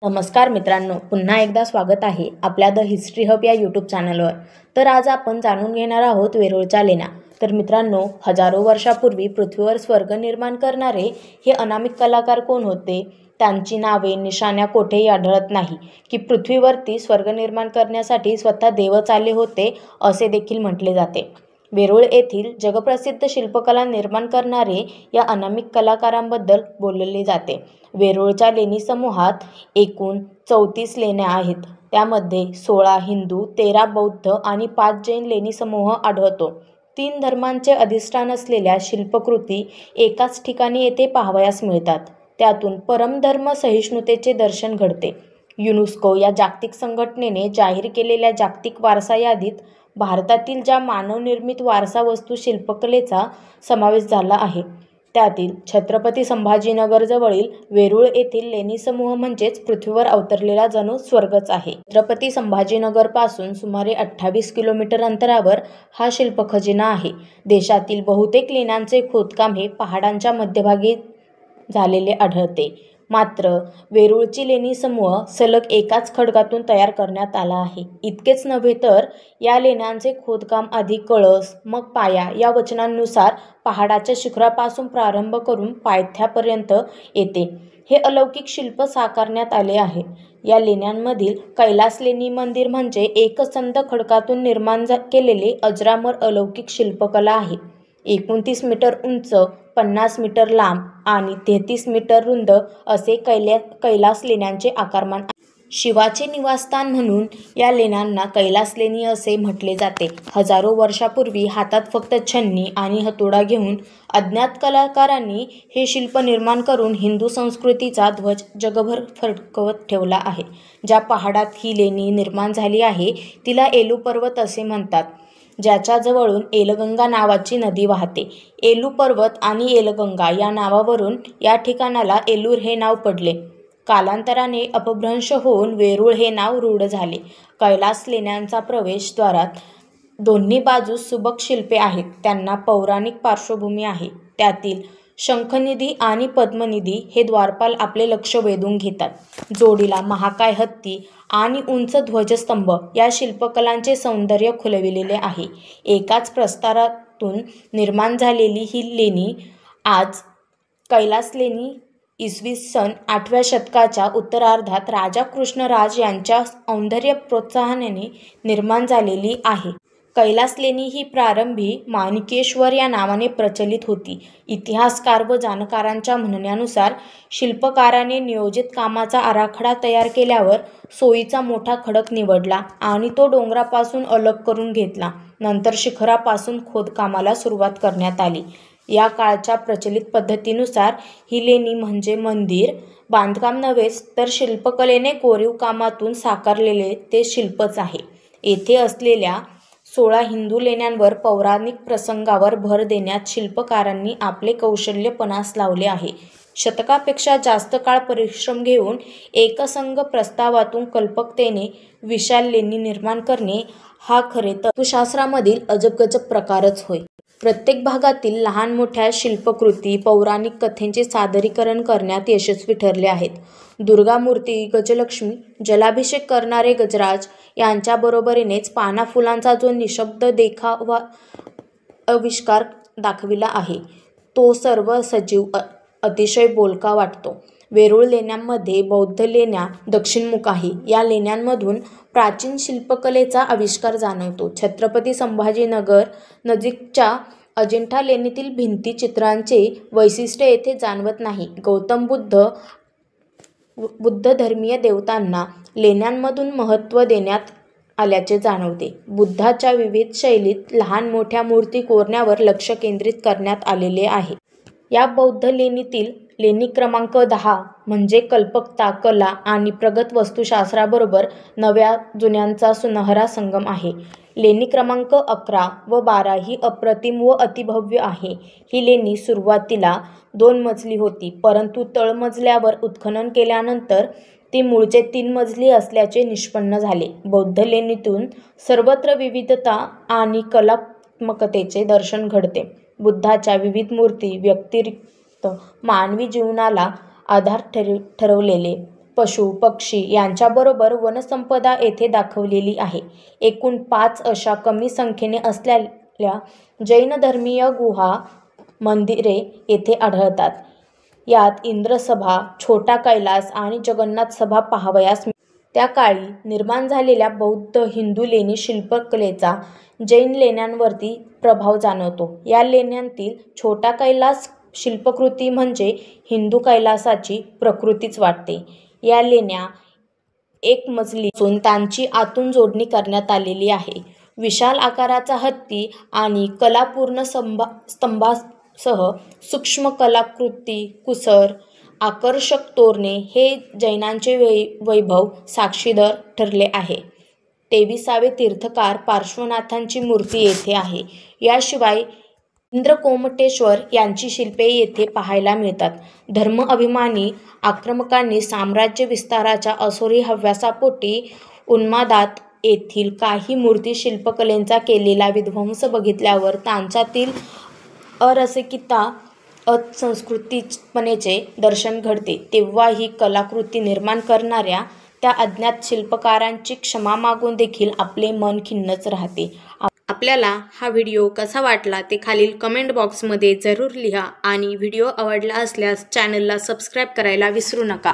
नमस्कार मित्रांनो, पुन्हा एकदा स्वागत आहे आपल्या द हिस्ट्री हब या यूट्यूब चॅनलवर. तर आज आपण जाणून घेणार आहोत वेरूळच्या लेण्या. तर मित्रांनो, हजारो वर्षापूर्वी पृथ्वीवर स्वर्ग निर्माण करणारे हे अनामिक कलाकार कोण होते? त्यांची नावे निशाण्या कोठेही आढळत नाही की पृथ्वीवरती स्वर्ग निर्माण करण्यासाठी स्वतः देवच आले होते असे देखील म्हटले जाते. वेरूळ येथील जगप्रसिद्ध शिल्पकला निर्माण करणारे या अनामिक कलाकारांबद्दल बोलले जाते. वेरूळच्या लेणी समूहात एकूण 34 लेण्या आहेत. त्यामध्ये 16 हिंदू, 13 बौद्ध आणि 5 जैन लेणी समूह आढळतो. 3 धर्मांचे अधिष्ठान असलेल्या शिल्पकृती एकाच ठिकाणी येथे पाहावयास मिळतात. त्यातून परमधर्म सहिष्णुतेचे दर्शन घडते. युनेस्को या जागतिक संघटनेने जाहीर केलेल्या जागतिक वारसा यादीत भारतातील ज्या मानवनिर्मित वारसा वस्तू शिल्पकलेचा समावेश झाला आहे त्यातील छत्रपती संभाजीनगरजवळील वेरूळ येथील लेणी समूह म्हणजेच पृथ्वीवर अवतरलेला जणू स्वर्गच आहे. छत्रपती संभाजीनगरपासून सुमारे 28 किलोमीटर अंतरावर हा शिल्पखजिना आहे. देशातील बहुतेक लेण्यांचे खोदकाम हे पहाडांच्या मध्यभागी झालेले आढळते. मात्र वेरूळची लेणी समूह सलग एकाच खडकातून तयार करण्यात आला आहे. इतकेच नव्हे तर या लेण्यांचे खोदकाम आधी कळस मग पाया या वचनांनुसार पहाडाच्या शिखरापासून प्रारंभ करून पायथ्यापर्यंत येते हे अलौकिक शिल्प साकारण्यात आले आहे. या लेण्यांमधील कैलास लेणी मंदिर म्हणजे एकसंध खडकातून निर्माण केलेले अजरामर अलौकिक शिल्पकला आहे. 29 मीटर उंच, 50 मीटर लांब आणि 33 मीटर रुंद असे कैलास लेण्यांचे आकारमान आहे. शिवाचे निवासस्थान म्हणून या लेण्यांना कैलास लेणी असे म्हटले जाते. हजारो वर्षापूर्वी हातात फक्त छन्नी आणि हातोडा घेऊन अज्ञात कलाकारांनी हे शिल्प निर्माण करून हिंदू संस्कृतीचा ध्वज जगभर फडकवत ठेवला आहे. ज्या पहाडात ही लेणी निर्माण झाली आहे तिला एलू पर्वत असे म्हणतात, ज्याच्या जवळून एलगंगा नावाची नदी वाहते. एलू पर्वत आणि एलगंगा या नावावरून या ठिकाणाला एलूर हे नाव पडले. कालांतराने अपभ्रंश होऊन वेरूळ हे नाव रूढ झाले. कैलास लेण्यांचा प्रवेशद्वारात दोन्ही बाजूस सुबक शिल्पे आहेत. त्यांना पौराणिक पार्श्वभूमी आहे. त्यातील शंखनिधी आणि पद्मनिधी हे द्वारपाल आपले लक्ष वेधून घेतात. जोडीला महाकाय हत्ती आणि उंच ध्वजस्तंभ या शिल्पकलांचे सौंदर्य खुलविलेले आहे. एकाच प्रस्तरातून निर्माण झालेली ही लेणी आज कैलास लेणी इसवी सन 8व्या शतकाच्या उत्तरार्धात राजा कृष्णराज यांच्या औंधर्य प्रोत्साहनाने निर्माण झालेली आहे. कैलास लेणी ही प्रारंभी माणिकेश्वर या नावाने प्रचलित होती. इतिहासकार व जाणकारांच्या म्हणण्यानुसार शिल्पकाराने नियोजित कामाचा आराखडा तयार केल्यावर सोयीचा मोठा खडक निवडला आणि तो डोंगरापासून अलग करून घेतला. नंतर शिखरापासून खोदकामाला सुरुवात करण्यात आली. या काळच्या प्रचलित पद्धतीनुसार ही लेणी म्हणजे मंदिर बांधकाम नव्हेच तर शिल्पकलेने कोरीव कामातून साकारलेले ते शिल्पच आहे. येथे असलेल्या 16 हिंदू लेण्यांवर पौराणिक प्रसंगावर भर देण्यात शिल्पकारांनी आपले कौशल्य पणास लावले आहे. शतकापेक्षा जास्त काळ परिश्रम घेऊन एकसंध प्रस्तावातून कल्पकतेने विशाल लेणी निर्माण करणे हा खरे तर वास्तुशास्त्रामधील अजबगजब प्रकारच होय. प्रत्येक भागातील लहान मोठ्या शिल्पकृती पौराणिक कथेचे सादरीकरण करण्यात यशस्वी ठरले आहेत. दुर्गामूर्ती, गजलक्ष्मी, जलाभिषेक करणारे गजराज यांच्या बरोबरीनेच पाना फुलांचा जो निशब्द देखावा आविष्कार दाखविला आहे तो सर्व सजीव अतिशय बोलका वाटतो. वेरूळ लेण्यांमध्ये बौद्ध लेण्या दक्षिणमुख आहे. या लेण्यांमधून प्राचीन शिल्पकलेचा आविष्कार जाणवतो. छत्रपती संभाजीनगर नजीकच्या अजिंठा लेणीतील भिंती चित्रांचे वैशिष्ट्य येथे जाणवत नाही. गौतम बुद्ध धर्मीय देवतांना लेण्यांमधून महत्त्व देण्यात आल्याचे जाणवते. बुद्धाच्या विविध शैलीत लहान मोठ्या मूर्ती कोरण्यावर लक्ष केंद्रित करण्यात आलेले आहे. या बौद्ध लेणीतील लेणी क्रमांक 10 म्हणजे कल्पकता, कला आणि प्रगत वास्तुशास्त्राबरोबर नव्या जुन्यांचा सुनहरा संगम आहे. लेणी क्रमांक 11 व 12 ही अप्रतिम व अतिभव्य आहे. ही लेणी सुरुवातीला 2 मजली होती, परंतु तळमजल्यावर उत्खनन केल्यानंतर ती मूळचे 3 मजली असल्याचे निष्पन्न झाले. बौद्ध लेणीतून सर्वत्र विविधता आणि कलात्मकतेचे दर्शन घडते. बुद्धाच्या विविध मूर्ती व्यतिरिक्त मानवी जीवनाला आधार ठरवलेले पशु पक्षी यांच्याबरोबर वनसंपदा येथे दाखवलेली आहे. एकूण 5 अशा कमी संख्येने असलेल्या जैन धर्मीय गुहा मंदिरे येथे आढळतात. यात इंद्रसभा, छोटा कैलास आणि जगन्नाथ सभा पाहावयास मिळतात. त्या काळी निर्माण झालेल्या बौद्ध हिंदू लेणी शिल्पकलेचा जैन लेण्यांवरती प्रभाव जाणवतो. या लेण्यांतील छोटा कैलास शिल्पकृती म्हणजे हिंदू कैलासाची प्रकृतीच वाटते. या लेण्या एक मजली असून त्यांची आतून जोडणी करण्यात आलेली आहे. विशाल आकाराचा हत्ती आणि कलापूर्ण स्तंभासह सूक्ष्म कलाकृती, कुसर, आकर्षक तोरणे हे जैनांचे वैभव साक्षीदार ठरले आहे. 23 तीर्थकार पार्श्वनाथांची मूर्ती येथे आहे. याशिवाय इंद्रकोमटेश्वर यांची शिल्पे येथे पाहायला मिळतात. धर्मअभिमानी आक्रमकांनी साम्राज्य विस्ताराच्या असुरी हव्यासापोटी उन्मादात येथील काही मूर्ती शिल्पकलेचा केलेला विध्वंस बघितल्यावर त्यांच्यातील अरसिकता, असंस्कृतपणेचे दर्शन घडते. तेव्हा ही कलाकृती निर्माण करणाऱ्या त्या अज्ञात शिल्पकारांची क्षमा मागून देखील आपले मन खिन्नच राहते. आपल्याला हा व्हिडिओ कसा वाटला ते खालील कमेंट बॉक्समध्ये जरूर लिहा आणि व्हिडिओ आवडला असल्यास चॅनलला सबस्क्राईब करायला विसरू नका.